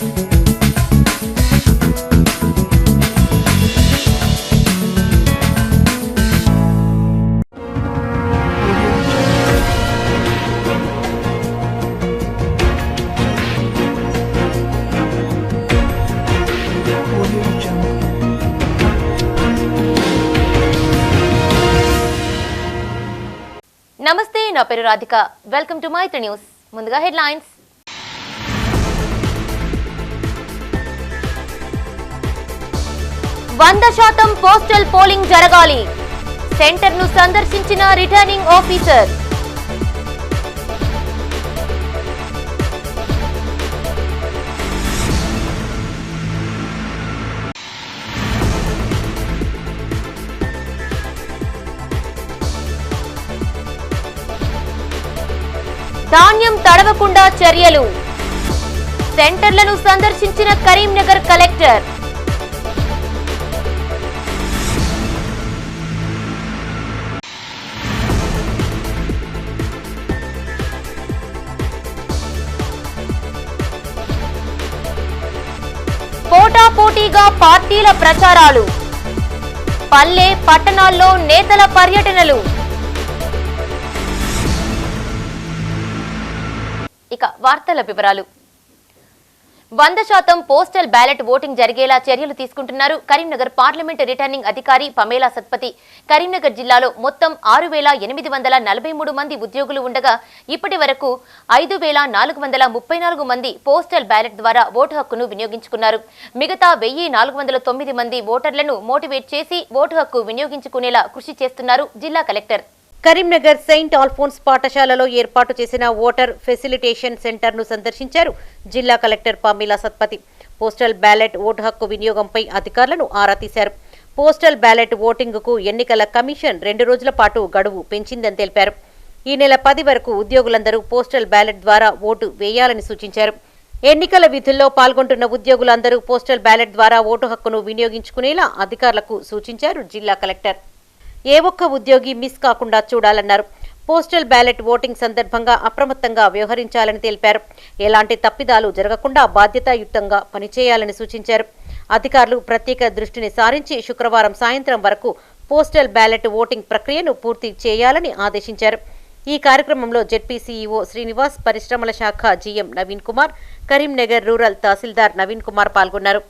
నమస్తే, నా పేరు Radhika. Welcome to Maithri news. ముందుగా హెడ్లైన్స్. %100% పోస్టల్ పోలింగ్ జరగాలి. సెంటర్ను సందర్శించిన రిటర్నింగ్ ఆఫీసర్. ధాన్యం తడవకుండా చర్యలు. సెంటర్లను సందర్శించిన కరీంనగర్ కలెక్టర్. పోటాపోటీగా పార్టీల ప్రచారాలు. పల్లె పట్టణాల్లో నేతల పర్యటనలు. ఇక వార్తల వివరాలు. 100% పోస్టల్ బ్యాలెట్ ఓటింగ్ జరిగేలా చర్యలు తీసుకుంటున్నారు కరీంనగర్ పార్లమెంట్ రిటర్నింగ్ అధికారి పమేలా సత్పతి. కరీంనగర్ జిల్లాలో మొత్తం 6,843 మంది ఉద్యోగులు ఉండగా ఇప్పటి వరకు 5,434 మంది పోస్టల్ బ్యాలెట్ ద్వారా ఓటు హక్కును వినియోగించుకున్నారు. మిగతా 1,409 మంది ఓటర్లను మోటివేట్ చేసి ఓటు హక్కు వినియోగించుకునేలా కృషి చేస్తున్నారు జిల్లా కలెక్టర్. కరీంనగర్ సెయింట్ ఆల్ఫోన్స్ పాఠశాలలో ఏర్పాటు చేసిన ఓటర్ ఫెసిలిటేషన్ సెంటర్ను సందర్శించారు జిల్లా collector Pamela Satpathy. Postal ballot vote హక్కు వినియోగంపై అధికారులను ఆరా తీశారు. పోస్టల్ బ్యాలెట్ ఓటింగుకు ఎన్నికల కమిషన్ 2 రోజుల పాటు గడువు పెంచిందని తెలిపారు. ఈ నెల 10 వరకు ఉద్యోగులందరూ పోస్టల్ బ్యాలెట్ ద్వారా ఓటు వేయాలని సూచించారు. ఎన్నికల విధుల్లో పాల్గొంటున్న ఉద్యోగులందరూ పోస్టల్ బ్యాలెట్ ద్వారా ఓటు హక్కును వినియోగించుకునేలా అధికారులకు సూచించారు జిల్లా కలెక్టర్. ఏ ఒక్క ఉద్యోగి మిస్ కాకుండా చూడాలన్నారు. పోస్టల్ బ్యాలెట్ ఓటింగ్ సందర్భంగా అప్రమత్తంగా వ్యవహరించాలని తెలిపారు. ఎలాంటి తప్పిదాలు జరగకుండా బాధ్యతాయుతంగా పనిచేయాలని సూచించారు. అధికారులు ప్రత్యేక దృష్టిని సారించి శుక్రవారం సాయంత్రం వరకు పోస్టల్ బ్యాలెట్ ఓటింగ్ ప్రక్రియను పూర్తి చేయాలని ఆదేశించారు. ఈ కార్యక్రమంలో జెడ్పీ సీఈఓ శ్రీనివాస్, పరిశ్రమల శాఖ జీఎం నవీన్ కుమార్, కరీంనగర్ రూరల్ తహసీల్దార్ నవీన్ కుమార్ పాల్గొన్నారు.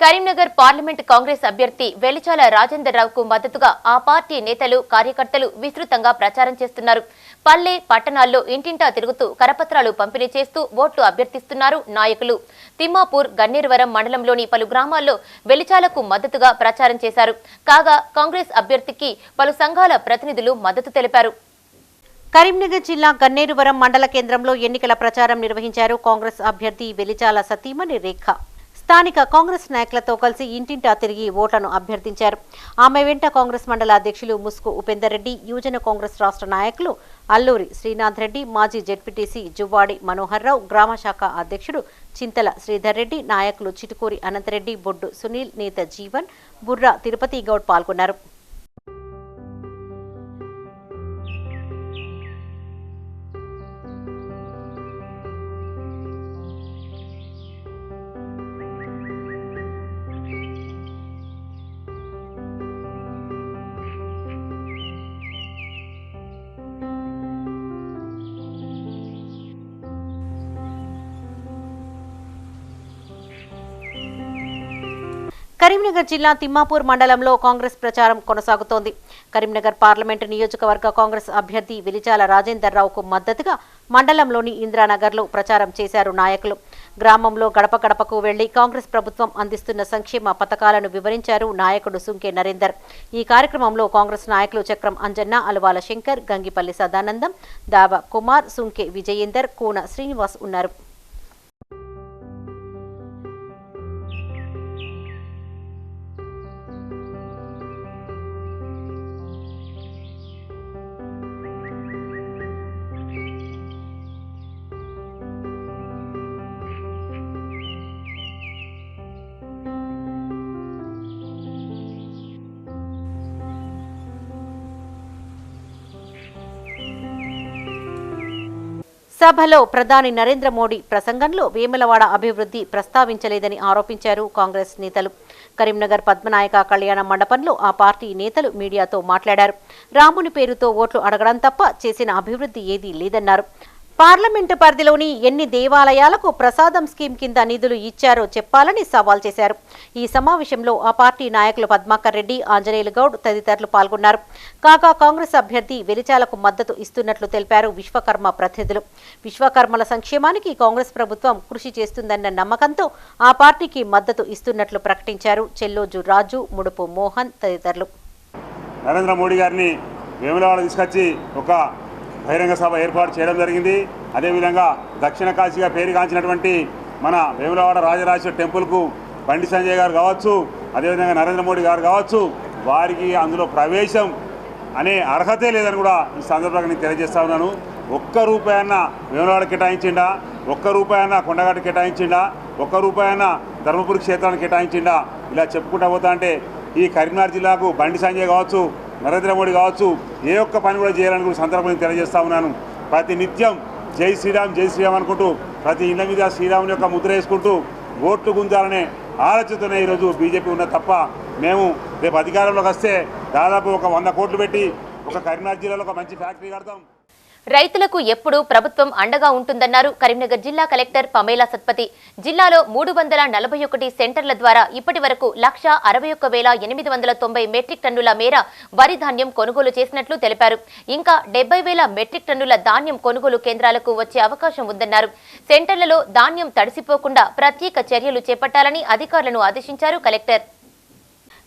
కరీంనగర్ పార్లమెంట్ కాంగ్రెస్ అభ్యర్థి వెలిచాల రాజేందర్ రావుకు మద్దతుగా ఆ పార్టీ నేతలు, కార్యకర్తలు విస్తృతంగా ప్రచారం చేస్తున్నారు. పల్లె పట్టణాల్లో ఇంటింటా తిరుగుతూ కరపత్రాలు పంపిణీ చేస్తూ ఓట్లు అభ్యర్థిస్తున్నారు నాయకులు. తిమ్మాపూర్, గన్నేరువరం మండలంలోని పలు గ్రామాల్లో వెలిచాలకు మద్దతుగా ప్రచారం చేశారు. కాగా కాంగ్రెస్ అభ్యర్థికి పలు సంఘాల ప్రతినిధులు మద్దతు తెలిపారు. కరీంనగర్ జిల్లా గన్నేరువరం మండల కేంద్రంలో ఎన్నికల ప్రచారం నిర్వహించారు కాంగ్రెస్ అభ్యర్థి వెలిచాల సతీమణి రేఖ. స్థానిక కాంగ్రెస్ నాయకులతో కలిసి ఇంటింటా తిరిగి ఓట్లను అభ్యర్థించారు. ఆమె వెంట కాంగ్రెస్ మండల అధ్యక్షులు ముస్కు ఉపేందర్ రెడ్డి, యువజన కాంగ్రెస్ రాష్ట్ర నాయకులు అల్లూరి శ్రీనాథ్ రెడ్డి, మాజీ జెడ్పీటీసీ జువ్వాడి మనోహర్ రావు, గ్రామ శాఖ అధ్యక్షుడు చింతల శ్రీధర్ రెడ్డి, నాయకులు చిటుకూరి అనంతరెడ్డి, బొడ్డు సునీల్, నేత జీవన్, బుర్రా తిరుపతి గౌడ్ పాల్గొన్నారు. కరీంనగర్ జిల్లా తిమ్మాపూర్ మండలంలో కాంగ్రెస్ ప్రచారం కొనసాగుతోంది. కరీంనగర్ పార్లమెంటు నియోజకవర్గ కాంగ్రెస్ అభ్యర్థి వెలిచాల రాజేందర్ రావుకు మద్దతుగా మండలంలోని ఇంద్రానగర్లో ప్రచారం చేశారు నాయకులు. గ్రామంలో గడప గడపకు వెళ్లి కాంగ్రెస్ ప్రభుత్వం అందిస్తున్న సంక్షేమ పథకాలను వివరించారు నాయకుడు సుంకే నరేందర్. ఈ కార్యక్రమంలో కాంగ్రెస్ నాయకులు చక్రం అంజన్న, అలువాల శంకర్, గంగిపల్లి సదానందం, దావ కుమార్, సుంకే విజయేందర్, కూన శ్రీనివాస్ ఉన్నారు. సభలో ప్రధాని నరేంద్ర మోడీ ప్రసంగంలో వేములవాడ అభివృద్ధి ప్రస్తావించలేదని ఆరోపించారు కాంగ్రెస్ నేతలు. కరీంనగర్ పద్మనాయక కళ్యాణ మండపంలో ఆ పార్టీ నేతలు మీడియాతో మాట్లాడారు. రాముని పేరుతో ఓట్లు అడగడం తప్ప చేసిన అభివృద్ధి ఏదీ లేదన్నారు. పార్లమెంటు పరిధిలోని ఎన్ని దేవాలయాలకు ప్రసాదం స్కీమ్ కింద నిధులు ఇచ్చారో చెప్పాలని సవాల్ చేశారు. ఈ సమావేశంలో ఆ పార్టీ నాయకులు పద్మాకర్ రెడ్డి, ఆంజనేయులు గౌడ్ తదితరులు పాల్గొన్నారు. కాగా కాంగ్రెస్ అభ్యర్థి వెలిచాలకు మద్దతు ఇస్తున్నట్లు తెలిపారు విశ్వకర్మ ప్రతినిధులు. విశ్వకర్మల సంక్షేమానికి కాంగ్రెస్ ప్రభుత్వం కృషి చేస్తుందన్న నమ్మకంతో ఆ పార్టీకి మద్దతు ఇస్తున్నట్లు ప్రకటించారు చెల్లోజు రాజు, ముడుపు మోహన్ తదితరులు. నరేంద్ర మోడీ గారిని వేములవాడ తీసుకొచ్చి ఒక బహిరంగ సభ ఏర్పాటు చేయడం జరిగింది. అదేవిధంగా దక్షిణ కాశీగా పేరుగాంచినటువంటి మన వేములవాడ రాజరాజేశ్వర టెంపుల్కు బండి సంజయ్ గారు కావచ్చు, అదేవిధంగా నరేంద్ర మోడీ గారు కావచ్చు, వారికి అందులో ప్రవేశం అనే అర్హతే లేదని కూడా ఈ సందర్భంగా నేను తెలియజేస్తా ఉన్నాను. ఒక్క రూపాయన్న వేములవాడ కేటాయించిండా, ఒక్క రూపాయన్న కొండగట్టు కేటాయించిండా, ఒక్క రూపాయన్న ధర్మపురి క్షేత్రాన్ని కేటాయించిండా, ఇలా చెప్పుకుంటా పోతా అంటే ఈ కరీంనగర్ జిల్లాకు బండి సంజయ్ కావచ్చు, నరేంద్ర మోడీ కావచ్చు, ఏ ఒక్క పని కూడా చేయాలని కూడా సందర్భంగా తెలియజేస్తా ఉన్నాను. ప్రతి నిత్యం జై శ్రీరామ్ జై శ్రీరామ్ అనుకుంటూ ప్రతి ఇళ్ల మీద శ్రీరాముని యొక్క ముద్ర వేసుకుంటూ ఓట్లు గుంజాలనే ఆలోచనతోనే ఈరోజు బీజేపీ ఉన్న తప్ప మేము రేపు అధికారంలోకి వస్తే దాదాపు ఒక 100 కోట్లు పెట్టి ఒక కరీంనగర్ జిల్లాలో ఒక మంచి ఫ్యాక్టరీ కడతాం. రైతులకు ఎప్పుడూ ప్రభుత్వం అండగా ఉంటుందన్నారు కరీంనగర్ జిల్లా కలెక్టర్ పమేలా సత్పతి. జిల్లాలో 341 సెంటర్ల ద్వారా ఇప్పటి వరకు 161,890 మెట్రిక్ టన్నుల మేర వరి ధాన్యం కొనుగోలు చేసినట్లు తెలిపారు. ఇంకా 70,000 మెట్రిక్ టన్నుల ధాన్యం కొనుగోలు కేంద్రాలకు వచ్చే అవకాశం ఉందన్నారు. సెంటర్లలో ధాన్యం తడిసిపోకుండా ప్రత్యేక చర్యలు చేపట్టాలని అధికారులను ఆదేశించారు కలెక్టర్.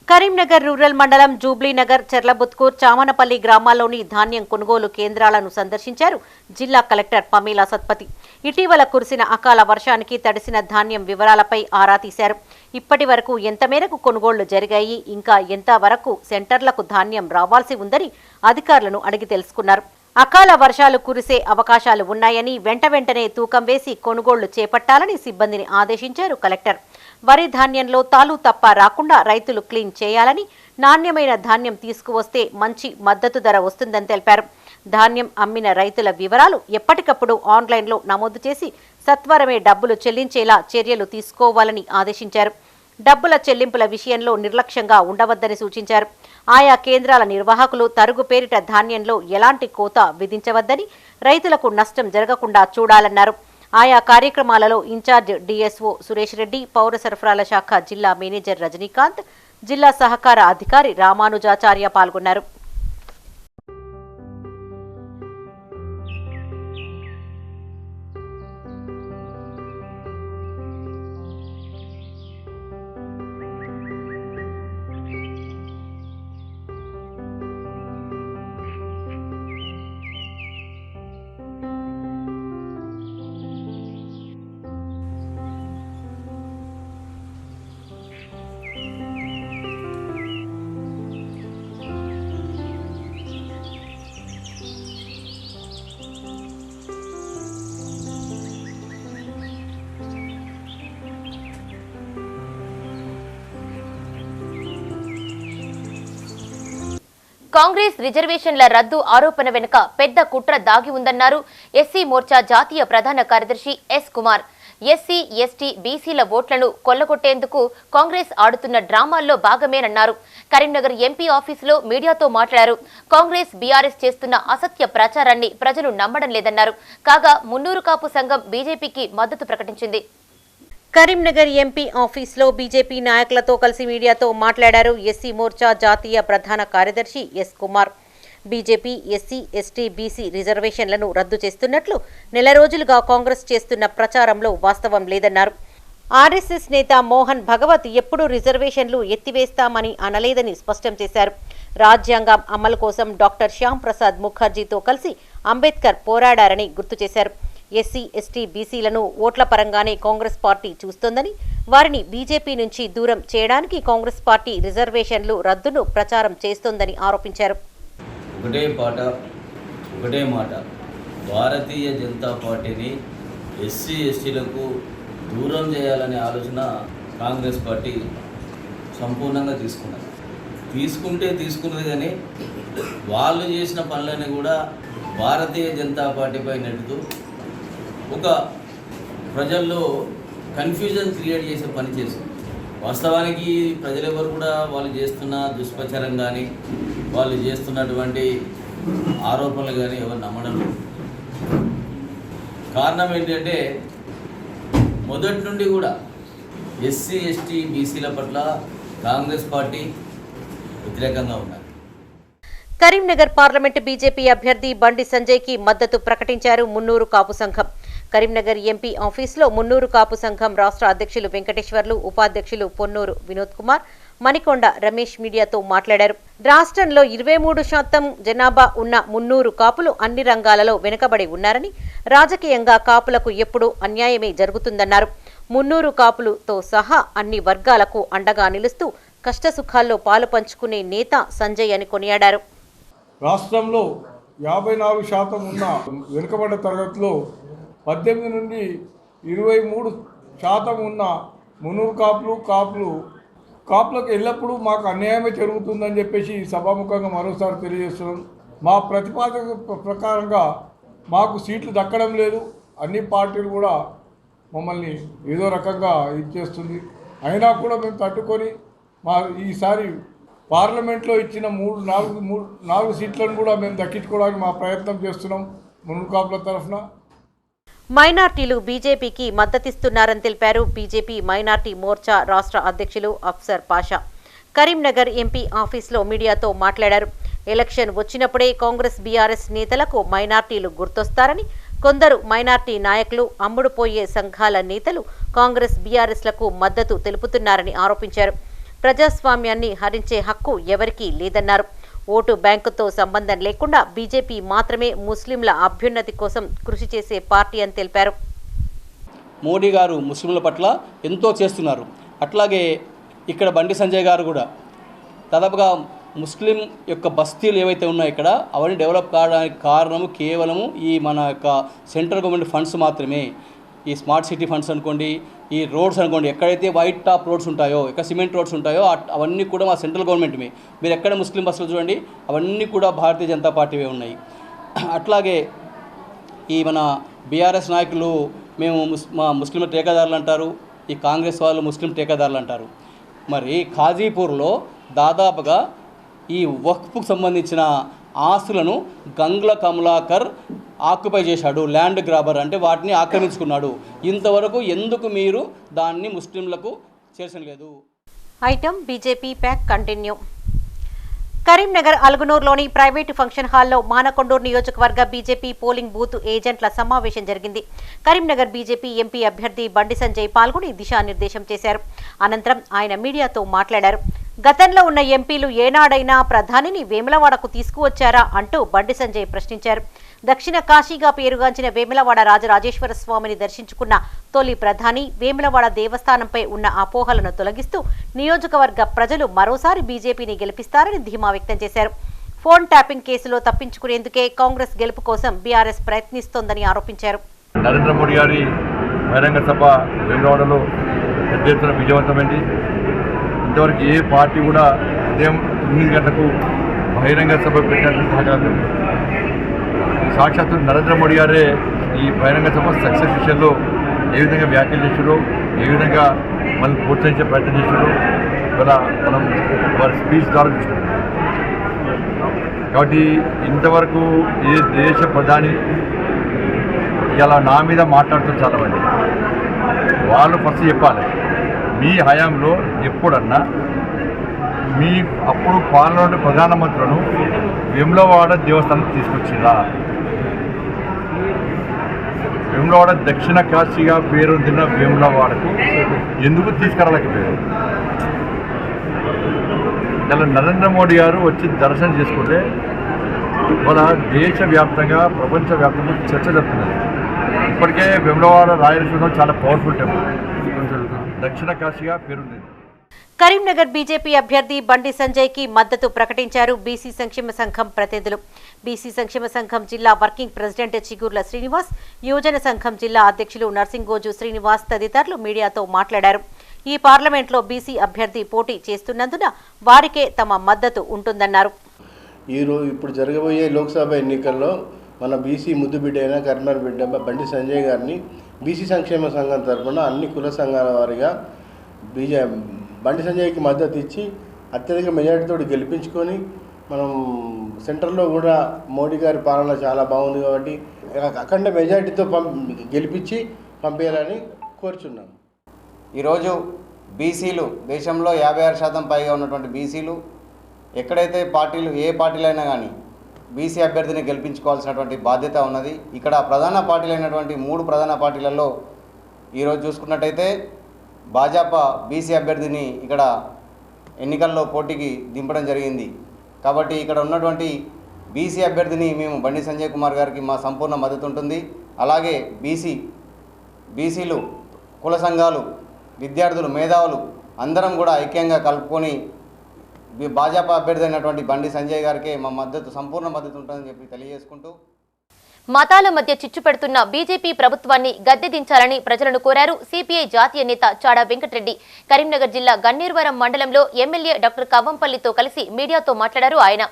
కరీంనగర్ రూరల్ మండలం జూబ్లీనగర్, చెర్లబుత్కూర్, చామనపల్లి గ్రామాల్లోని ధాన్యం కొనుగోలు కేంద్రాలను సందర్శించారు జిల్లా కలెక్టర్ పమేలా సత్పతి. ఇటీవల కురిసిన అకాల వర్షానికి తడిసిన ధాన్యం వివరాలపై ఆరా తీశారు. ఇప్పటి వరకు ఎంత మేరకు కొనుగోళ్లు జరిగాయి, ఇంకా ఎంత వరకు సెంటర్లకు ధాన్యం రావాల్సి ఉందని అధికారులను అడిగి తెలుసుకున్నారు. అకాల వర్షాలు కురిసే అవకాశాలు ఉన్నాయని వెంటనే తూకం వేసి కొనుగోళ్లు చేపట్టాలని సిబ్బందిని ఆదేశించారు కలెక్టర్. వరి ధాన్యంలో తాలు తప్ప రాకుండా రైతులు క్లీన్ చేయాలని, నాణ్యమైన ధాన్యం తీసుకువస్తే మంచి మద్దతు ధర వస్తుందని తెలిపారు. ధాన్యం అమ్మిన రైతుల వివరాలు ఎప్పటికప్పుడు ఆన్లైన్లో నమోదు చేసి సత్వరమే డబ్బులు చెల్లించేలా చర్యలు తీసుకోవాలని ఆదేశించారు. డబ్బుల చెల్లింపుల విషయంలో నిర్లక్ష్యంగా ఉండవద్దని సూచించారు. ఆయా కేంద్రాల నిర్వాహకులు తరుగు పేరిట ధాన్యంలో ఎలాంటి కోత విధించవద్దని, రైతులకు నష్టం జరగకుండా చూడాలన్నారు. ఆయా కార్యక్రమాలలో ఇన్ఛార్జ్ డిఎస్ఓ సురేష్ రెడ్డి, పౌర సరఫరాల శాఖ జిల్లా మేనేజర్ రజనీకాంత్, జిల్లా సహకార అధికారి రామానుజాచార్య పాల్గొన్నారు. కాంగ్రెస్ రిజర్వేషన్ల రద్దు ఆరోపణ వెనుక పెద్ద కుట్ర దాగి ఉందన్నారు ఎస్సీ మోర్చా జాతీయ ప్రధాన కార్యదర్శి ఎస్ కుమార్. ఎస్సీ, ఎస్టీ, బీసీల ఓట్లను కొల్లగొట్టేందుకు కాంగ్రెస్ ఆడుతున్న డ్రామాల్లో భాగమేనన్నారు. కరీంనగర్ ఎంపీ ఆఫీసులో మీడియాతో మాట్లాడారు. కాంగ్రెస్, బీఆర్ఎస్ చేస్తున్న అసత్య ప్రచారాన్ని ప్రజలు నమ్మడం లేదన్నారు. కాగా మున్నూరు కాపు సంఘం బీజేపీకి మద్దతు ప్రకటించింది. కరీంనగర్ ఎంపీ ఆఫీసులో బీజేపీ నాయకులతో కలిసి మీడియాతో మాట్లాడారు ఎస్సీ మోర్చా జాతీయ ప్రధాన కార్యదర్శి S Kumar. BJP SC, ST, BC రిజర్వేషన్లను రద్దు చేస్తున్నట్లు నెల రోజులుగా కాంగ్రెస్ చేస్తున్న ప్రచారంలో వాస్తవం లేదన్నారు. ఆర్ఎస్ఎస్ నేత మోహన్ భగవత్ ఎప్పుడూ రిజర్వేషన్లు ఎత్తివేస్తామని అనలేదని స్పష్టం చేశారు. రాజ్యాంగం అమలు కోసం డాక్టర్ శ్యామ్ ప్రసాద్ ముఖర్జీతో కలిసి అంబేద్కర్ పోరాడారని గుర్తు చేశారు. ఎస్సీ, ఎస్టీ, బీసీలను ఓట్ల పరంగానే కాంగ్రెస్ పార్టీ చూస్తోందని, వారిని బీజేపీ నుంచి దూరం చేయడానికి కాంగ్రెస్ పార్టీ రిజర్వేషన్లు రద్దును ప్రచారం చేస్తోందని ఆరోపించారు. ఒకటే మాట భారతీయ జనతా పార్టీని ఎస్సీ, ఎస్టీలకు దూరం చేయాలనే ఆలోచన కాంగ్రెస్ పార్టీ సంపూర్ణంగా తీసుకున్నది కానీ వాళ్ళు చేసిన పనులని కూడా భారతీయ జనతా పార్టీపై నెట్టుతూ ఒక ప్రజల్లో కన్ఫ్యూజన్ క్రియేట్ చేసే పని చేసింది. వాస్తవానికి ప్రజలెవరు కూడా వాళ్ళు చేస్తున్న దుష్ప్రచారం కానీ వాళ్ళు చేస్తున్నటువంటి ఆరోపణలు కానీ ఎవరు నమ్మడం లేదు. కారణం ఏంటంటే మొదటి నుండి కూడా ఎస్సీ, ఎస్టీ, బీసీల పట్ల కాంగ్రెస్ పార్టీ వ్యతిరేకంగా ఉన్నారు. కరీంనగర్ పార్లమెంటు బీజేపీ అభ్యర్థి బండి సంజయ్కి మద్దతు ప్రకటించారు మున్నూరు కాపు సంఘం. కరీంనగర్ ఎంపీ ఆఫీసులో మున్నూరు కాపు సంఘం రాష్ట్ర అధ్యక్షులు వెంకటేశ్వర్లు, ఉపాధ్యక్షులు పొన్నూరు వినోద్ కుమార్, మణికొండ రమేష్ మీడియాతో మాట్లాడారు. రాష్ట్రంలో 23% జనాభా ఉన్న మున్నూరు కాపులు అన్ని రంగాలలో వెనుకబడి ఉన్నారని, రాజకీయంగా కాపులకు ఎప్పుడూ అన్యాయమే జరుగుతుందన్నారు. మున్నూరు కాపులతో సహా అన్ని వర్గాలకు అండగా నిలుస్తూ కష్టసుఖాల్లో పాలు పంచుకునే నేత సంజయ్ అని కొనియాడారు. రాష్ట్రంలో 54% ఉన్న వెనుకబడ్డ తరగతిలో 18 నుండి 23% ఉన్న మున్నూరు కాపులకు ఎల్లప్పుడూ మాకు అన్యాయమే జరుగుతుందని చెప్పేసి సభాముఖంగా మరోసారి తెలియజేస్తున్నాం. మా ప్రతిపాదన ప్రకారంగా మాకు సీట్లు దక్కడం లేదు. అన్ని పార్టీలు కూడా మమ్మల్ని ఏదో రకంగా ఇచ్చేస్తుంది. అయినా కూడా మేము తట్టుకొని ఈసారి పార్లమెంట్లో ఇచ్చిన 4 సీట్లను కూడా మేము దక్కించుకోవడానికి మా ప్రయత్నం చేస్తున్నాం మున్నూరు కాపుల తరఫున. మైనార్టీలు బీజేపీకి మద్దతిస్తున్నారని తెలిపారు బీజేపీ మైనార్టీ మోర్చా రాష్ట్ర అధ్యక్షులు అఫ్సర్ పాషా. కరీంనగర్ ఎంపీ ఆఫీసులో మీడియాతో మాట్లాడారు. ఎలక్షన్ వచ్చినప్పుడే కాంగ్రెస్, బీఆర్ఎస్ నేతలకు మైనార్టీలు గుర్తొస్తారని, కొందరు మైనార్టీ నాయకులు, అమ్ముడుపోయే సంఘాల నేతలు కాంగ్రెస్, బీఆర్ఎస్లకు మద్దతు తెలుపుతున్నారని ఆరోపించారు. ప్రజాస్వామ్యాన్ని హరించే హక్కు ఎవరికీ లేదన్నారు. ఓటు బ్యాంకుతో సంబంధం లేకుండా బీజేపీ మాత్రమే ముస్లింల అభ్యున్నతి కోసం కృషి చేసే పార్టీ అని తెలిపారు. మోడీ గారు ముస్లింల పట్ల ఎంతో చేస్తున్నారు. అట్లాగే ఇక్కడ బండి సంజయ్ గారు కూడా దాదాపుగా ముస్లిం యొక్క బస్తీలు ఏవైతే ఉన్నాయో ఇక్కడ అవన్నీ డెవలప్ కావడానికి కారణము కేవలము ఈ మన యొక్క సెంట్రల్ గవర్నమెంట్ ఫండ్స్ మాత్రమే. ఈ స్మార్ట్ సిటీ ఫండ్స్ అనుకోండి, ఈ రోడ్స్ అనుకోండి, ఎక్కడైతే వైట్ టాప్ రోడ్స్ ఉంటాయో, ఎక్కడ సిమెంట్ రోడ్స్ ఉంటాయో అవన్నీ కూడా మా సెంట్రల్ గవర్నమెంట్మే. మీరు ఎక్కడ ముస్లిం బస్సులు చూడండి, అవన్నీ కూడా భారతీయ జనతా పార్టీవే ఉన్నాయి. అట్లాగే ఈ మన బీఆర్ఎస్ నాయకులు మేము మా ముస్లిం ఠేకాదారులు అంటారు, ఈ కాంగ్రెస్ వాళ్ళు ముస్లిం ఠేకాదారులు అంటారు. మరి ఖాజీపూర్లో దాదాపుగా ఈ వక్ఫ్కు సంబంధించిన ఆస్తులను గంగ్ల కమలాకర్ ఆక్యుపై చేశాడు. ల్యాండ్ గ్రాబర్ అంటే వాటిని ఆక్రమించుకున్నాడు. ఇంతవరకు ఎందుకు మీరు దాన్ని ముస్లింలకు చేర్చలేదు? Item BJP pack continue. Karimnagar అల్గనూరులోని ప్రైవేటు ఫంక్షన్ హాల్లో మానకొండూరు నియోజకవర్గ బీజేపీ పోలింగ్ బూత్ ఏజెంట్ల సమావేశం జరిగింది. కరీంనగర్ బీజేపీ ఎంపీ అభ్యర్థి బండి సంజయ్ పాల్గొని దిశానిర్దేశం చేశారు. అనంతరం ఆయన మీడియాతో మాట్లాడారు. గతంలో ఉన్న ఎంపీలు ఏనాడైనా ప్రధానిని వేములవాడకు తీసుకువచ్చారా అంటూ బండి సంజయ్ ప్రశ్నించారు. దక్షిణ కాశీగా పేరుగాంచిన వేములవాడ రాజరాజేశ్వర స్వామిని దర్శించుకున్న తొలి ప్రధాని వేములవాడ దేవస్థానంపై ఉన్న అపోహలను తొలగిస్తూ నియోజకవర్గ ప్రజలు మరోసారి బీజేపీని గెలిపిస్తారని ధీమా వ్యక్తం చేశారు. ఫోన్ ట్యాపింగ్ కేసులో తప్పించుకునేందుకే కాంగ్రెస్ గెలుపు కోసం బీఆర్ఎస్ ప్రయత్నిస్తోందని ఆరోపించారు. నరేంద్ర మోడీ గారి బహిరంగ సభ వేములవాడలో పెద్ద ఎత్తున విజయవంతమైంది. ఇంతవరకు ఏ పార్టీ కూడా ఉదయం 9 గంటలకు బహిరంగ సభ పెట్టినట్టు సాక్షాత్తు నరేంద్ర మోడీ గారే ఈ బహిరంగ సభ సక్సెస్ విషయంలో ఏ విధంగా వ్యాఖ్యలు చేశారో, ఏ విధంగా మనం ప్రోత్సహించే ప్రయత్నం చేశారో ఇవాళ మనం వారి స్పీచ్ ద్వారా చూసినాం. కాబట్టి ఇంతవరకు ఏ దేశ ప్రధాని ఇలా నా మీద మాట్లాడుతూ చాలామంది వాళ్ళు ఫస్ట్ చెప్పాలి, మీ హయాంలో ఎప్పుడన్నా మీ అప్పుడు పాలన ప్రధానమంత్రులను వేములవాడ దేవస్థానం తీసుకొచ్చిరా? వేములవాడ దక్షిణ కాశీగా పేరొందిన వేములవాడకు ఎందుకు తీసుకురాలేకపోయారు? ఇలా నరేంద్ర మోడీ గారు వచ్చి దర్శనం చేసుకుంటే మన దేశవ్యాప్తంగా ప్రపంచవ్యాప్తంగా చర్చ జరుగుతున్నది. ఇప్పటికే వేములవాడ రాయలసీమ చాలా పవర్ఫుల్ టెంపుల్, దక్షిణ కాశీగా పేరుంది. కరీంనగర్ బీజేపీ అభ్యర్థి బండి సంజయ్ కి మద్దతు ప్రకటించారు బీసీ సంక్షేమ సంఘం ప్రతినిధులు. బీసీ సంక్షేమ సంఘం జిల్లా వర్కింగ్ ప్రెసిడెంట్ చిగుర్ల శ్రీనివాస్, యువజన సంఘం జిల్లా అధ్యక్షులు నర్సింగోజు శ్రీనివాస్ తదితరులు మీడియాతో మాట్లాడారు. ఈ పార్లమెంట్లో బీసీ అభ్యర్థి పోటీ చేస్తున్నందున వారికే తమ మద్దతు ఉంటుందన్నారు. ఇప్పుడు జరగబోయే లోక్సభ ఎన్నికల్లో మన బీసీ ముద్దు బిడ్డ అయిన కరీంనగర్ బిడ్డ బండి సంజయ్ గారిని బీసీ సంక్షేమ సంఘం తరఫున అన్ని కుల సంఘాల వారిగా బండి సంజయ్కి మద్దతు ఇచ్చి అత్యధిక మెజారిటీతో గెలిపించుకొని మనం సెంటర్లో కూడా మోడీ గారి పాలన చాలా బాగుంది కాబట్టి అఖండ మెజారిటీతో గెలిపించి పంపేయాలని కోరుచున్నాం. ఈరోజు బీసీలు దేశంలో 56% పైగా ఉన్నటువంటి బీసీలు ఎక్కడైతే పార్టీలు ఏ పార్టీలైనా కానీ బీసీ అభ్యర్థిని గెలిపించుకోవాల్సినటువంటి బాధ్యత ఉన్నది. ఇక్కడ ప్రధాన పార్టీలు అయినటువంటి 3 ప్రధాన పార్టీలలో ఈరోజు చూసుకున్నట్టయితే భాజపా బీసీ అభ్యర్థిని ఇక్కడ ఎన్నికల్లో పోటీకి దింపడం జరిగింది. కాబట్టి ఇక్కడ ఉన్నటువంటి బీసీ అభ్యర్థిని మేము బండి సంజయ్ కుమార్ గారికి మా సంపూర్ణ మద్దతు ఉంటుంది. అలాగే బీసీలు, కుల సంఘాలు, విద్యార్థులు, మేధావులు అందరం కూడా ఐక్యంగా కలుపుకొని భాజపా అభ్యర్థి అయినటువంటి బండి సంజయ్ గారికి మా మద్దతు, సంపూర్ణ మద్దతు ఉంటుందని చెప్పి తెలియజేసుకుంటూ, మతాల మధ్య చిచ్చు పెడుతున్న బీజేపీ ప్రభుత్వాన్ని గద్దె దించాలని ప్రజలను కోరారు సిపిఐ జాతీయ నేత చాడా వెంకటరెడ్డి. కరీంనగర్ జిల్లా గన్నేరువరం మండలంలో ఎమ్మెల్యే డాక్టర్ కవ్వంపల్లితో కలిసి మీడియాతో మాట్లాడారు ఆయన.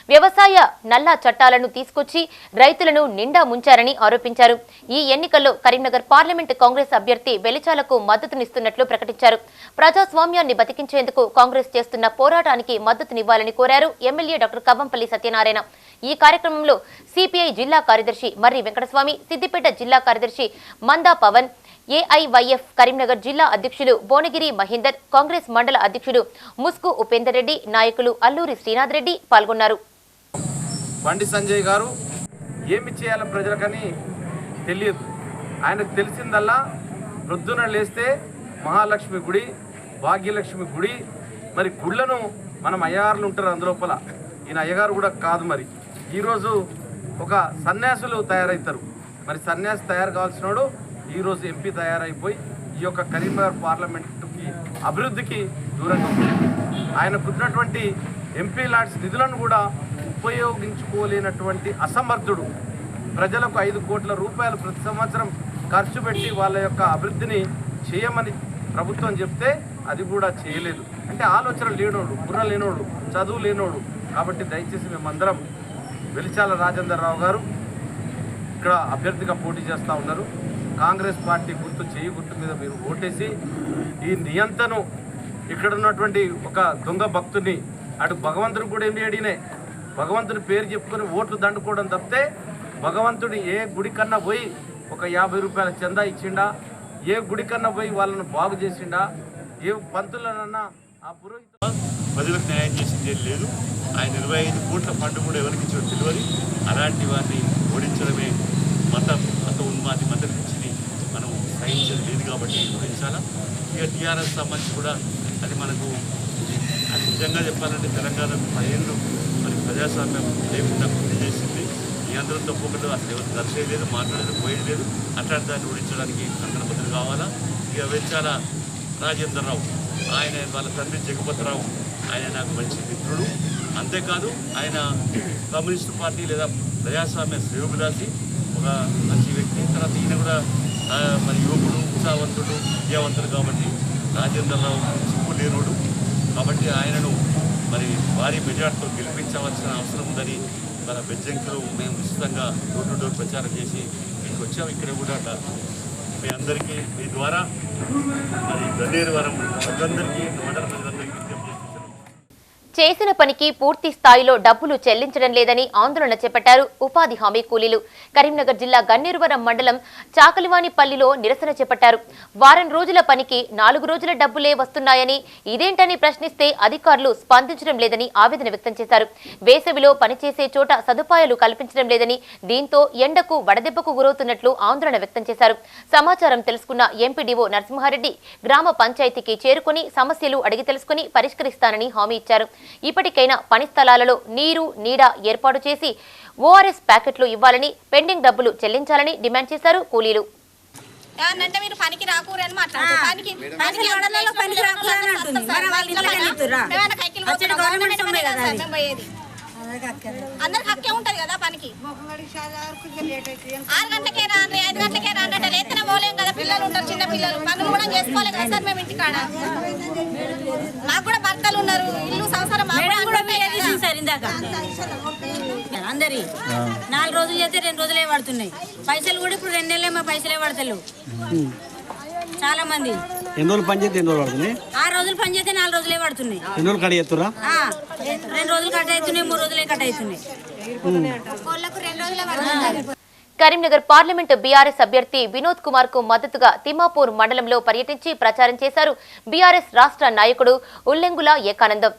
వ్యవసాయ నల్లా చట్టాలను తీసుకొచ్చి రైతులను నిండా ముంచారని ఆరోపించారు. ఈ ఎన్నికల్లో కరీంనగర్ పార్లమెంటు కాంగ్రెస్ అభ్యర్థి వెలిచాలకు మద్దతునిస్తున్నట్లు ప్రకటించారు. ప్రజాస్వామ్యాన్ని బతికించేందుకు కాంగ్రెస్ చేస్తున్న పోరాటానికి మద్దతునివ్వాలని కోరారు ఎమ్మెల్యే డాక్టర్ కవ్వంపల్లి సత్యనారాయణ. ఈ కార్యక్రమంలో సిపిఐ జిల్లా కార్యదర్శి మర్రి వెంకటస్వామి, సిద్దిపేట జిల్లా కార్యదర్శి మందా పవన్, ఏఐవైఎఫ్ కరీంనగర్ జిల్లా అధ్యక్షులు భువనగిరి మహేందర్, కాంగ్రెస్ మండల అధ్యక్షుడు ముస్కు ఉపేందర్ రెడ్డి, నాయకులు అల్లూరి శ్రీనాథ్ రెడ్డి పాల్గొన్నారు. బండి సంజయ్ గారు ఏమి చేయాలో ప్రజలకని తెలియదు. ఆయనకు తెలిసిందల్లా ప్రొద్దున లేస్తే మహాలక్ష్మి గుడి, భాగ్యలక్ష్మి గుడి, మరి గుళ్ళను మనం అయ్యగారులు ఉంటారు అందులోపల, ఈయన అయ్యగారు కూడా కాదు. మరి ఈరోజు ఒక సన్యాసులు తయారవుతారు. మరి సన్యాసి తయారు కావాల్సినోడు ఈరోజు ఎంపీ తయారైపోయి ఈ యొక్క కరీంనగర్ పార్లమెంటుకి అభివృద్ధికి దూరంగా ఉంది. ఆయనకున్నటువంటి ఎంపీ లాంటి నిధులను కూడా ఉపయోగించుకోలేనటువంటి అసమర్థుడు. ప్రజలకు 5 కోట్ల రూపాయలు ప్రతి సంవత్సరం ఖర్చు పెట్టి వాళ్ళ యొక్క అభివృద్ధిని చేయమని ప్రభుత్వం చెప్తే అది కూడా చేయలేదు. అంటే ఆలోచన లేనోడు, బుర్ర లేనోడు, చదువు లేనోడు. కాబట్టి దయచేసి మేమందరం వెలిచాల రాజేందర్ రావు గారు ఇక్కడ అభ్యర్థిగా పోటీ చేస్తూ ఉన్నారు. కాంగ్రెస్ పార్టీ గుర్తు, చేయి గుర్తు మీద మీరు ఓటేసి ఈ నియంతను, ఇక్కడ ఉన్నటువంటి ఒక దొంగ భక్తుని, అటు భగవంతుడు కూడా ఏం చేయడినే, భగవంతుని పేరు చెప్పుకొని ఓట్లు దండుకోవడం తప్పితే భగవంతుడు ఏ గుడి కన్నా పోయి ఒక 50 రూపాయల చందా ఇచ్చిండా, ఏ గుడి కన్నా పోయి వాళ్ళను బాగు చేసిండా, ఏ పంతులనన్నా ఆ పురోహిత ప్రజలకు న్యాయం చేసింది ఏం లేదు. ఆయన 25 కోట్ల ఫండ్ కూడా ఎవరికి ఇచ్చో తెలియదు. అలాంటి వారిని ఓడించడమే మత ఉన్మాది, మత పిచ్చిని మనం సహించేది లేదు కాబట్టి ఓడించాలా. ఇక టీఆర్ఎస్ సంబంధించి కూడా అది మనకు, అది నిజంగా చెప్పాలంటే తెలంగాణకు 10 ఏళ్ళు మరి ప్రజాస్వామ్యం లేకుండా పూర్తి చేసింది. ఈ అందరం తప్పకుండా అసలు ఎవరు దర్శనం లేదు, మాట్లాడేది పోయేది లేదు. అట్లాంటి దాన్ని ఓడించడానికి కంకణబద్ధులు కావాలా. ఇక వెలిచాల రాజేందర్ రావు, ఆయన వాళ్ళ తండ్రి జగపతిరావు, ఆయన నాకు మంచి మిత్రుడు. అంతేకాదు ఆయన కమ్యూనిస్టు పార్టీ లేదా ప్రజాస్వామ్య శ్రేయోభిలాషి, ఒక మంచి వ్యక్తి. తర్వాత ఈయన కూడా మరి యువకుడు, ఉత్సాహవంతుడు, విద్యావంతుడు. కాబట్టి రాజేందర్ రావు చిక్కు లేనోడు. కాబట్టి ఆయనను మరి భారీ మెజార్టీతో గెలిపించవలసిన అవసరం ఉందని మన బెజ్జంకిలో మేము విస్తృతంగా డోర్ టు డోర్ ప్రచారం చేసి ఇక్కడికి వచ్చాము. ఇక్కడ కూడా మీ అందరికీ మీ ద్వారా మరి గన్నేరువరం ప్రజలందరికీ, మండల ప్రజలందరికీ విజ్ఞప్తి చేస్తున్నాం. చేసిన పనికి పూర్తి స్థాయిలో డబ్బులు చెల్లించడం లేదని ఆందోళన చేపట్టారు ఉపాధి హామీ కూలీలు. కరీంనగర్ జిల్లా గన్నేరువరం మండలం చాకలివానిపల్లిలో నిరసన చేపట్టారు. వారం రోజుల పనికి 4 రోజుల డబ్బులే వస్తున్నాయని, ఇదేంటని ప్రశ్నిస్తే అధికారులు స్పందించడం లేదని ఆవేదన వ్యక్తం చేశారు. వేసవిలో పనిచేసే చోట సదుపాయాలు కల్పించడం లేదని, దీంతో ఎండకు వడదెబ్బకు గురవుతున్నట్లు ఆందోళన వ్యక్తం చేశారు. సమాచారం తెలుసుకున్న ఎంపీడీఓ నరసింహారెడ్డి గ్రామ పంచాయతీకి చేరుకుని సమస్యలు అడిగి తెలుసుకుని పరిష్కరిస్తానని హామీ ఇచ్చారు. ఇప్పటికైనా పని స్థలాలలో నీరు, నీడ ఏర్పాటు చేసి ఓఆర్ఎస్ ప్యాకెట్లు ఇవ్వాలని, పెండింగ్ డబ్బులు చెల్లించాలని డిమాండ్ చేశారు కూలీలు. అంటే మీరు పనికి రాకూరని మాట్లాడుతున్నారు. అందరికి హక్కే ఉంటది కదా పనికి. 6 గంటలకే రాండి, 5 గంటలకే రాండి అంటే లేతనే పోలేం కదా. పిల్లలు ఉంటారు, చిన్న పిల్లలు, పనులు కూడా చేసుకోవాలి కదా సార్. మేము ఇంటికాడ మాకు కూడా భర్తలు ఉన్నారు, ఇల్లు సంవత్సరం అందరి 4 రోజులు చేస్తే 2 రోజులే పడుతున్నాయి. పైసలు కూడా ఇప్పుడు 2 నెలలే మా పైసలే పడతలేవు. చాలా మంది ఎన్ని రోజులు పని చేస్తే 2 రోజులు పడుతున్నాయి, 6 రోజులు పని చేస్తే 4 రోజులే పడుతున్నాయి. 2 రోజులు కట్ చేస్తురా, 2 రోజులు కట్ అవుతున్నాయి, 3 రోజులే కట్ అవుతున్నాయి. కరీంనగర్ పార్లమెంటు బీఆర్ఎస్ అభ్యర్థి వినోద్ కుమార్ కు మద్దతుగా తిమ్మాపూర్ మండలంలో పర్యటించి ప్రచారం చేశారు బీఆర్ఎస్ రాష్ట్ర నాయకుడు ఉల్లెంగుల ఏకానందం.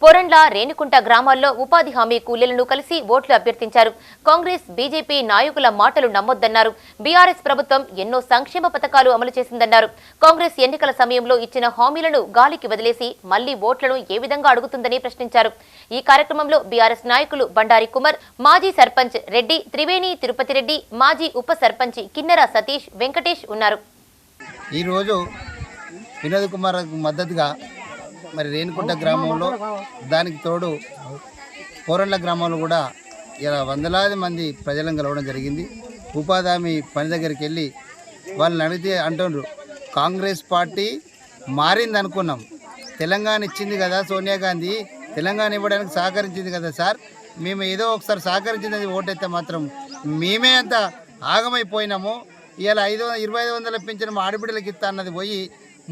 పొరండ్ల, రేణుకుంట గ్రామాల్లో ఉపాధి హామీ కూలీలను కలిసి ఓట్లు అభ్యర్థించారు. కాంగ్రెస్, బీజేపీ నాయకుల మాటలు నమ్మొద్దన్నారు. బీఆర్ఎస్ ప్రభుత్వం ఎన్నో సంక్షేమ పథకాలు అమలు చేసిందన్నారు. కాంగ్రెస్ ఎన్నికల సమయంలో ఇచ్చిన హామీలను గాలికి వదిలేసి మళ్లీ ఓట్లను ఏ విధంగా అడుగుతుందని ప్రశ్నించారు. ఈ కార్యక్రమంలో బీఆర్ఎస్ నాయకులు బండారి కుమార్, మాజీ సర్పంచ్ రెడ్డి, త్రివేణి తిరుపతి రెడ్డి, మాజీ ఉప సర్పంచ్ కిన్నెర సతీష్, వెంకటేష్ ఉన్నారు. ఈరోజు వినోద్ కుమార్ మద్దతుగా మరి రేణుకుంట గ్రామంలో, దానికి తోడు పోరళ్ళ గ్రామంలో కూడా ఇలా వందలాది మంది ప్రజలను కలవడం జరిగింది. ఉపాధి హామీ పని దగ్గరికి వెళ్ళి వాళ్ళని అడిగితే అంటున్నారు, కాంగ్రెస్ పార్టీ మారింది అనుకున్నాం, తెలంగాణ ఇచ్చింది కదా సోనియా గాంధీ, తెలంగాణ ఇవ్వడానికి సహకరించింది కదా సార్, మేము ఏదో ఒకసారి సహకరించింది ఓటైతే మాత్రం మేమే అంత ఆగమైపోయినాము. ఇలా 2500 పింఛను ఆడబిడ్డలకి ఇస్తా అన్నది పోయి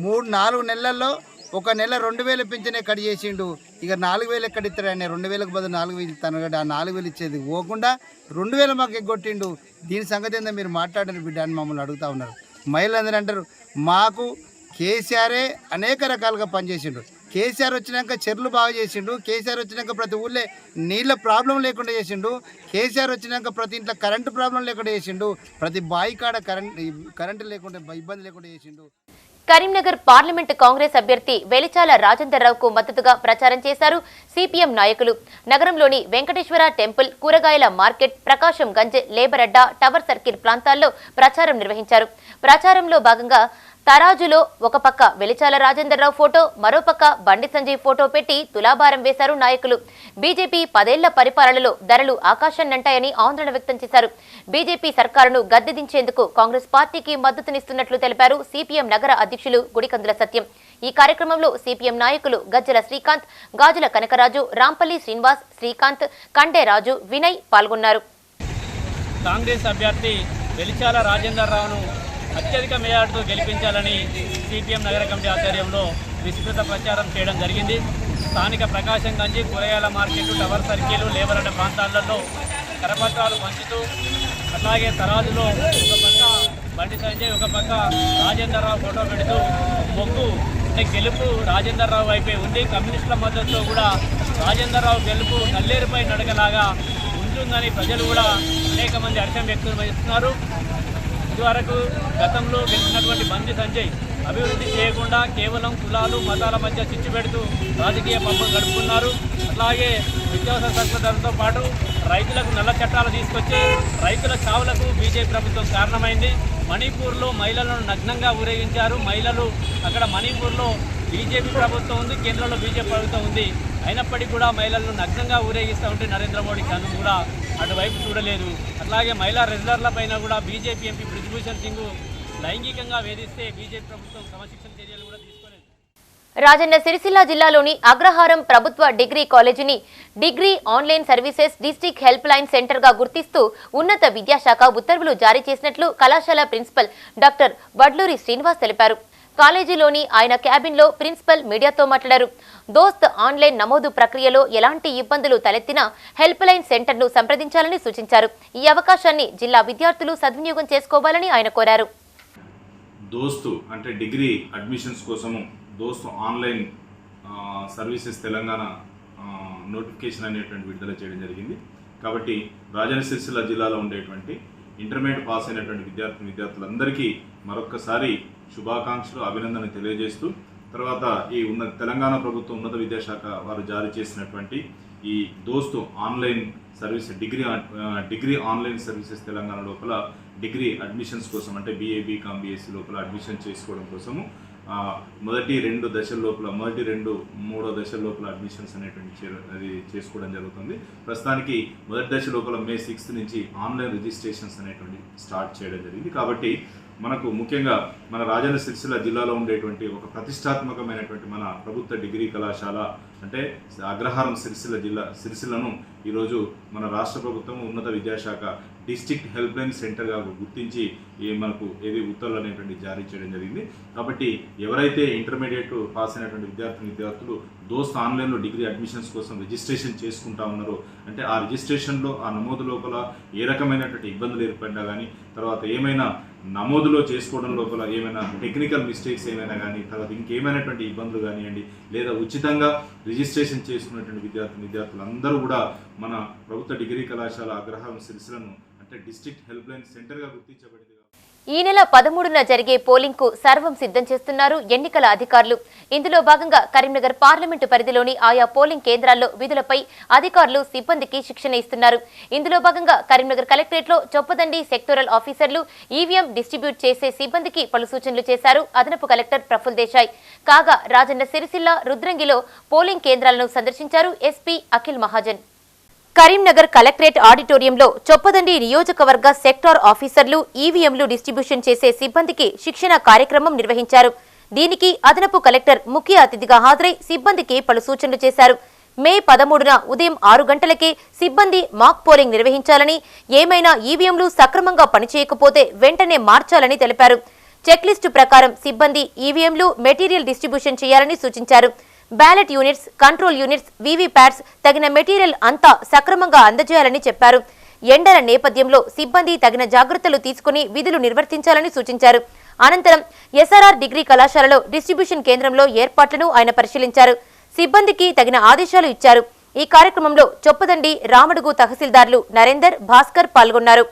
3-4 నెలల్లో 1 నెల 2000 పింఛనే కట్ చేసిండు. ఇక 4000 ఎక్కడ ఇస్తాడు ఆయన, 2000కు బదులు 4000 ఇస్తాను కదా, ఆ 4000 ఇచ్చేది పోకుండా 2000 మాకు ఎగ్గొట్టిండు. దీని సంగతి ఏందో మీరు మాట్లాడారు బిడ్డ అని మమ్మల్ని అడుగుతూ ఉన్నారు. మహిళలందరూ అంటారు, మాకు కేసీఆరే అనేక రకాలుగా పనిచేసిండు, కేసీఆర్ వచ్చినాక చెర్లు బాగా చేసిండు, కేసీఆర్ వచ్చినాక ప్రతి ఊళ్ళో నీళ్ళ ప్రాబ్లం లేకుండా చేసిండు, కేసీఆర్ వచ్చినాక ప్రతి ఇంట్లో కరెంటు ప్రాబ్లం లేకుండా చేసిండు, ప్రతి బావి కాడ కరెంటు లేకుండా ఇబ్బంది లేకుండా చేసిండు. కరీంనగర్ పార్లమెంటు కాంగ్రెస్ అభ్యర్థి వెలిచాల రాజేందర్రావుకు మద్దతుగా ప్రచారం చేశారు సిపిఎం నాయకులు. నగరంలోని వెంకటేశ్వర టెంపుల్, కూరగాయల మార్కెట్, ప్రకాశం గంజ్, లేబర్ అడ్డా, టవర్ సర్కిల్ ప్రాంతాల్లో ప్రచారం నిర్వహించారు. ప్రచారంలో భాగంగా తరాజులో ఒక పక్క వెలిచాల రాజేందర్రావు ఫోటో, మరోపక్క బండి సంజయ్ ఫోటో పెట్టి తులాభారం వేశారు నాయకులు. బీజేపీ 10 ఏళ్ల పరిపాలనలో ధరలు ఆకాశాన్నంటాయని ఆందోళన వ్యక్తం చేశారు. బీజేపీ సర్కారును గద్దెదించేందుకు కాంగ్రెస్ పార్టీకి మద్దతునిస్తున్నట్లు తెలిపారు సిపిఎం నగర అధ్యక్షులు గుడికందుల సత్యం. ఈ కార్యక్రమంలో సిపిఎం నాయకులు గజ్జల శ్రీకాంత్, గాజుల కనకరాజు, రాంపల్లి శ్రీనివాస్, శ్రీకాంత్, కండే రాజు, వినయ్ పాల్గొన్నారు. కాంగ్రెస్ అభ్యర్థి వెలిచాల రాజేందర్రావును అత్యధిక మేయార్తో గెలిపించాలని సిపిఎం నగర కమిటీ ఆధ్వర్యంలో విస్తృత ప్రచారం చేయడం జరిగింది. స్థానిక ప్రకాశం గంజి, కూరగాయల మార్కెట్, టవర్ సర్కిల్, లేబర్ అడ్డ ప్రాంతాలలో కరపత్రాలు పంచుతూ, అట్లాగే తరాజులో ఒక పక్క బండి సంజయ్, ఒక పక్క రాజేందర్రావు ఫోటో పెడుతూ మొగ్గు అంటే గెలుపు రాజేందర్రావు వైపే ఉంది. కమ్యూనిస్టుల మద్దతుతో కూడా రాజేందర్రావు గెలుపు నల్లేరుపై నడకలాగా ఉంటుందని ప్రజలు కూడా అనేక మంది హర్షం వ్యక్తం చేస్తున్నారు. ఇదివరకు గతంలో గెలిచినటువంటి బండి సంజయ్ అభివృద్ధి చేయకుండా కేవలం కులాలు, మతాల మధ్య చిచ్చు పెడుతూ రాజకీయ పబ్బం గడుపుకున్నారు. అట్లాగే నిత్యావసర సరుకుల ధరలతో పాటు రైతులకు నల్ల చట్టాలు తీసుకొచ్చి రైతుల చావులకు బీజేపీ ప్రభుత్వం కారణమైంది. మణిపూర్లో మహిళలను నగ్నంగా ఊరేగించారు. మహిళలు అక్కడ మణిపూర్లో బీజేపీ ప్రభుత్వం ఉంది, కేంద్రంలో బీజేపీ ప్రభుత్వం ఉంది, అయినప్పటికీ కూడా మహిళలను నగ్నంగా ఊరేగిస్తూ ఉంటే నరేంద్ర మోడీ కేంద్రం కూడా అటువైపు చూడలేదు. అట్లాగే మహిళా రెగ్యులర్ల పైన కూడా బీజేపీ ఎంపీ బ్రిజ్భూషణ్ సింగ్ లైంగికంగా వేధిస్తే బీజేపీ ప్రభుత్వం క్రమశిక్షణ చర్యలు కూడా తీసుకోలేదు. రాజన్న సిరిసిల్ల జిల్లాలోని అగ్రహారం ప్రభుత్వ డిగ్రీ కాలేజీని degree online services district help line centre గా గుర్తిస్తూ ఉన్నత విద్యాశాఖ ఉత్తర్వులు జారీ చేసినట్లు కళాశాల ప్రిన్సిపల్ డాక్టర్ వడ్లూరి శ్రీనివాస్ తెలిపారు. కాలేజీలోని ఆయన క్యాబిన్లో ప్రిన్సిపల్ మీడియాతో మాట్లాడారు. దోస్త్ ఆన్లైన్ నమోదు ప్రక్రియలో ఎలాంటి ఇబ్బందులు తలెత్తినా హెల్ప్ లైన్ సెంటర్ను సంప్రదించాలని సూచించారు. ఈ అవకాశాన్ని జిల్లా విద్యార్థులు సద్వినియోగం చేసుకోవాలని ఆయన కోరారు. దోస్తు అంటే డిగ్రీ అడ్మిషన్స్ కోసము దోస్తు ఆన్లైన్ సర్వీసెస్ తెలంగాణ నోటిఫికేషన్ అనేటువంటి విడుదల చేయడం జరిగింది. కాబట్టి రాజన్న సిరిసిల్ల జిల్లాలో ఉండేటువంటి ఇంటర్మీడియట్ పాస్ అయినటువంటి విద్యార్థులందరికీ మరొక్కసారి శుభాకాంక్షలు, అభినందనలు తెలియజేస్తూ తర్వాత ఈ తెలంగాణ ప్రభుత్వం ఉన్నత విద్యాశాఖ వారు జారీ చేసినటువంటి ఈ దోస్తు online service degree online services Telangana లోపల డిగ్రీ అడ్మిషన్స్ కోసం అంటే BA, BCom, BSc లోపల అడ్మిషన్ చేసుకోవడం కోసము మొదటి 2 దశల లోపల మొదటి 2-3 దశల లోపల అడ్మిషన్స్ అనేటువంటి అది చేసుకోవడం జరుగుతుంది. ప్రస్తుతానికి మొదటి దశ లోపల May 6th నుంచి ఆన్లైన్ రిజిస్ట్రేషన్స్ అనేటువంటి స్టార్ట్ చేయడం జరిగింది. కాబట్టి మనకు ముఖ్యంగా మన రాజన్న సిరిసిల్ల జిల్లాలో ఉండేటువంటి ఒక ప్రతిష్టాత్మకమైనటువంటి మన ప్రభుత్వ డిగ్రీ కళాశాల అంటే అగ్రహారం సిరిసిల్లను ఈరోజు మన రాష్ట్ర ప్రభుత్వం ఉన్నత విద్యాశాఖ డిస్ట్రిక్ట్ హెల్ప్ లైన్ సెంటర్గా గుర్తించి మనకు ఉత్తర్వులు అనేటువంటి జారీ చేయడం జరిగింది. కాబట్టి ఎవరైతే ఇంటర్మీడియట్ పాస్ అయినటువంటి విద్యార్థులు దోస్త్ ఆన్లైన్లో డిగ్రీ అడ్మిషన్స్ కోసం రిజిస్ట్రేషన్ చేసుకుంటా ఉన్నారో అంటే ఆ రిజిస్ట్రేషన్లో ఆ నమోదు లోపల ఏ రకమైనటువంటి ఇబ్బందులు ఏర్పడినా కానీ తర్వాత ఏమైనా నమోదులో చేసుకోవడం లోపల ఏమైనా టెక్నికల్ మిస్టేక్స్ ఏమైనా కానీ తర్వాత ఇంకేమైనటువంటి ఇబ్బందులు కానివ్వండి లేదా ఉచితంగా రిజిస్ట్రేషన్ చేసుకున్నటువంటి విద్యార్థులందరూ కూడా మన ప్రభుత్వ డిగ్రీ కళాశాల అగ్రహారం సిరిసిల్లను అంటే డిస్ట్రిక్ట్ హెల్ప్ లైన్ సెంటర్గా గుర్తించబడింది. ఈ నెల 13న జరిగే పోలింగ్ కు సర్వం సిద్ధం చేస్తున్నారు ఎన్నికల అధికారులు. ఇందులో భాగంగా కరీంనగర్ పార్లమెంటు పరిధిలోని ఆయా పోలింగ్ కేంద్రాల్లో విధులపై అధికారులు సిబ్బందికి శిక్షణ ఇస్తున్నారు. ఇందులో భాగంగా కరీంనగర్ కలెక్టరేట్లో చొప్పదండి సెక్టోరల్ ఆఫీసర్లు ఈవీఎం డిస్ట్రిబ్యూట్ చేసే సిబ్బందికి పలు సూచనలు చేశారు అదనపు కలెక్టర్ ప్రఫుల్ దేశాయ్. కాగా రాజన్న సిరిసిల్ల రుద్రంగిలో పోలింగ్ కేంద్రాలను సందర్శించారు ఎస్పీ అఖిల్ మహాజన్. కరీంనగర్ కలెక్టరేట్ ఆడిటోరియంలో చొప్పదండి నియోజకవర్గ సెక్టార్ ఆఫీసర్లు ఈవీఎంలు డిస్ట్రిబ్యూషన్ చేసే సిబ్బందికి శిక్షణ కార్యక్రమం నిర్వహించారు. దీనికి అదనపు కలెక్టర్ ముఖ్య అతిథిగా హాజరై సిబ్బందికి పలు సూచనలు చేశారు. మే 13న ఉదయం 6 గంటలకే సిబ్బంది మాక్ పోలింగ్ నిర్వహించాలని, ఏమైనా ఈవీఎంలు సక్రమంగా పనిచేయకపోతే వెంటనే మార్చాలని తెలిపారు. చెక్లిస్టు ప్రకారం సిబ్బంది ఈవీఎంలు మెటీరియల్ డిస్ట్రిబ్యూషన్ చేయాలని సూచించారు. Ballot units, control units, VVPATs తగిన మెటీరియల్ అంతా సక్రమంగా అందజేయాలని చెప్పారు. ఎండల నేపథ్యంలో సిబ్బంది తగిన జాగ్రత్తలు తీసుకుని విధులు నిర్వర్తించాలని సూచించారు. అనంతరం ఎస్ఆర్ఆర్ డిగ్రీ కళాశాలలో డిస్ట్రిబ్యూషన్ కేంద్రంలో ఏర్పాట్లను ఆయన పరిశీలించారు. సిబ్బందికి తగిన ఆదేశాలు ఇచ్చారు. ఈ కార్యక్రమంలో చొప్పదండి, రామడుగు తహసీల్దార్లు నరేందర్, భాస్కర్ పాల్గొన్నారు.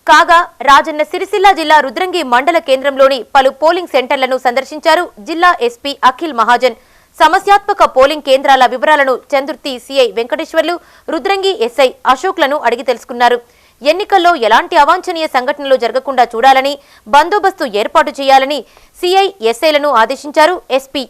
కాగా రాజన్న సిరిసిల్ల జిల్లా రుద్రంగి మండల కేంద్రంలోని పలు పోలింగ్ సెంటర్లను సందర్శించారు జిల్లా ఎస్పీ అఖిల్ మహాజన్. సమస్యాత్మక పోలింగ్ కేంద్రాల వివరాలను చందుర్తి సిఐ వెంకటేశ్వర్లు, రుద్రంగి ఎస్ఐ అశోక్లను అడిగి తెలుసుకున్నారు. ఎన్నికల్లో ఎలాంటి అవాంఛనీయ సంఘటనలు జరగకుండా చూడాలని, బందోబస్తు ఏర్పాటు చేయాలని సిఐ, ఎస్ఐలను ఆదేశించారు ఎస్పీ.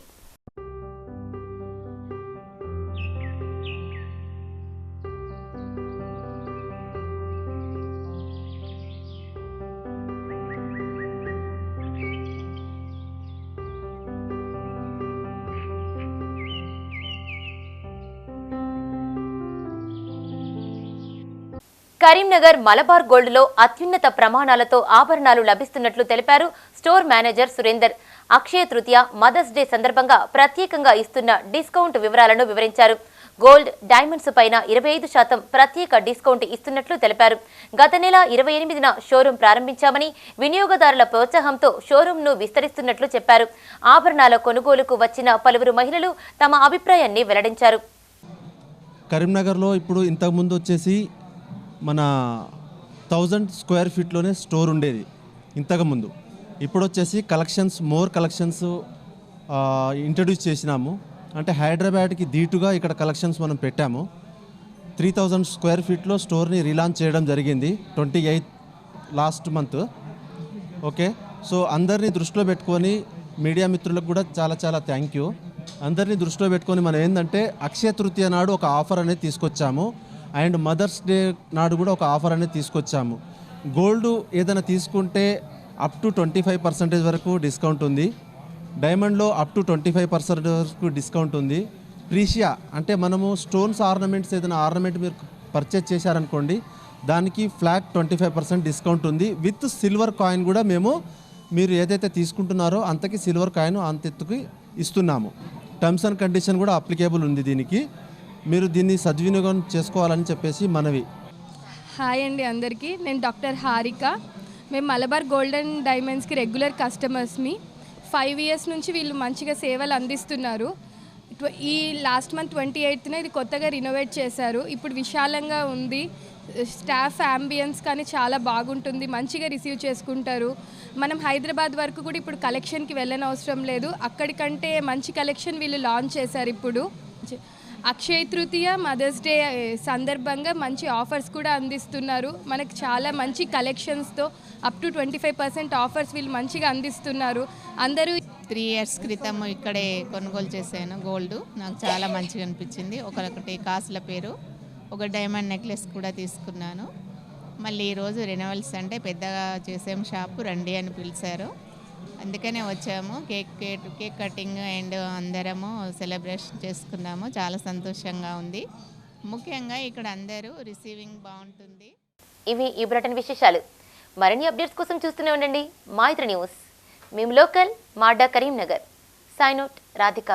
కరీంనగర్ మలబార్ గోల్డ్ లో అత్యున్నత ప్రమాణాలతో ఆభరణాలు లభిస్తున్నట్లు తెలిపారు store manager Surender. Akshaya Tritiya, mothers day సందర్భంగా ప్రత్యేకంగా ఇస్తున్న డిస్కౌంట్ వివరాలను వివరించారు. గోల్డ్, డైమండ్స్ పైన 25% ప్రత్యేక డిస్కౌంట్ ఇస్తున్నట్లు తెలిపారు. గత నెల 28న షోరూం ప్రారంభించామని, వినియోగదారుల ప్రోత్సాహంతో షోరూంను విస్తరిస్తున్నట్లు చెప్పారు. ఆభరణాల కొనుగోలుకు వచ్చిన పలువురు మహిళలు తమ అభిప్రాయాన్ని వెల్లడించారు. కరీంనగర్లో ఇప్పుడు ఇంతకుముందు వచ్చేసి మన 1000 స్క్వేర్ ఫీట్లోనే స్టోర్ ఉండేది ఇంతకుముందు. ఇప్పుడు వచ్చేసి మోర్ కలెక్షన్స్ ఇంట్రడ్యూస్ చేసినాము. అంటే హైదరాబాద్కి ధీటుగా ఇక్కడ కలెక్షన్స్ మనం పెట్టాము. 3000 స్క్వేర్ ఫీట్లో స్టోర్ని రీలాంచ్ చేయడం జరిగింది 28 లాస్ట్ మంత్. ఓకే, సో అందరినీ దృష్టిలో పెట్టుకొని మీడియా మిత్రులకు కూడా చాలా చాలా థ్యాంక్ యూ. అందరినీ దృష్టిలో పెట్టుకొని మనం ఏంటంటే అక్షయ తృతీయ నాడు ఒక ఆఫర్ అనేది తీసుకొచ్చాము అండ్ మదర్స్ డే నాడు కూడా ఒక ఆఫర్ అనేది తీసుకొచ్చాము. గోల్డ్ ఏదైనా తీసుకుంటే అప్ టు 25% వరకు డిస్కౌంట్ ఉంది. డైమండ్లో అప్ టు 25% వరకు డిస్కౌంట్ ఉంది. ప్రీషియా అంటే మనము స్టోన్స్ ఆర్నమెంట్స్ ఏదైనా ఆర్నమెంట్ మీరు పర్చేజ్ చేశారనుకోండి దానికి ఫ్లాట్ 25% డిస్కౌంట్ ఉంది. విత్ సిల్వర్ కాయిన్ కూడా మేము మీరు ఏదైతే తీసుకుంటున్నారో అంతకి సిల్వర్ కాయిన్ అంతెత్తుకి ఇస్తున్నాము. టర్మ్స్ అండ్ కండిషన్ కూడా అప్లికేబుల్ ఉంది దీనికి. మీరు దీన్ని సద్వినియోగం చేసుకోవాలని చెప్పేసి మనవి. హాయ్ అండి అందరికీ, నేను డాక్టర్ హారిక. మేము మలబార్ గోల్డ్ అండ్ డైమండ్స్కి రెగ్యులర్ కస్టమర్స్ని. 5 ఇయర్స్ నుంచి వీళ్ళు మంచిగా సేవలు అందిస్తున్నారు. ఈ లాస్ట్ మంత్ 28న ఇది కొత్తగా రినోవేట్ చేశారు. ఇప్పుడు విశాలంగా ఉంది. స్టాఫ్ అంబియన్స్ కానీ చాలా బాగుంటుంది, మంచిగా రిసీవ్ చేసుకుంటారు. మనం హైదరాబాద్ వరకు కూడా ఇప్పుడు కలెక్షన్కి వెళ్ళనవసరం లేదు. అక్కడికంటే మంచి కలెక్షన్ వీళ్ళు లాంచ్ చేశారు. ఇప్పుడు అక్షయ తృతీయ, మదర్స్ డే సందర్భంగా మంచి ఆఫర్స్ కూడా అందిస్తున్నారు. మనకు చాలా మంచి కలెక్షన్స్తో అప్ టు 25% ఆఫర్స్ వీళ్ళు మంచిగా అందిస్తున్నారు. అందరూ 3 ఇయర్స్ క్రితం ఇక్కడే కొనుగోలు చేశాను గోల్డ్. నాకు చాలా మంచిగా అనిపించింది. ఒకటి కాసుల పేరు, ఒక డైమండ్ నెక్లెస్ కూడా తీసుకున్నాను. మళ్ళీ ఈరోజు రెన్యువల్స్ అంటే పెద్దగా చేసాము, షాపు రండి అని పిలిచారు, అందుకనే వచ్చాము. కేక్ కటింగ్ అండ్ అందరము సెలబ్రేషన్ చేసుకున్నాము. చాలా సంతోషంగా ఉంది. ముఖ్యంగా ఇక్కడ అందరూ రిసీవింగ్ బాగుంటుంది. ఇవి ఈ బులెటిన్ విశేషాలు. మరిన్ని అప్డేట్స్ కోసం చూస్తూనే ఉండండి మా ఇతర న్యూస్. మేము లోకల్ మాడా కరీంనగర్. Sign out Radhika.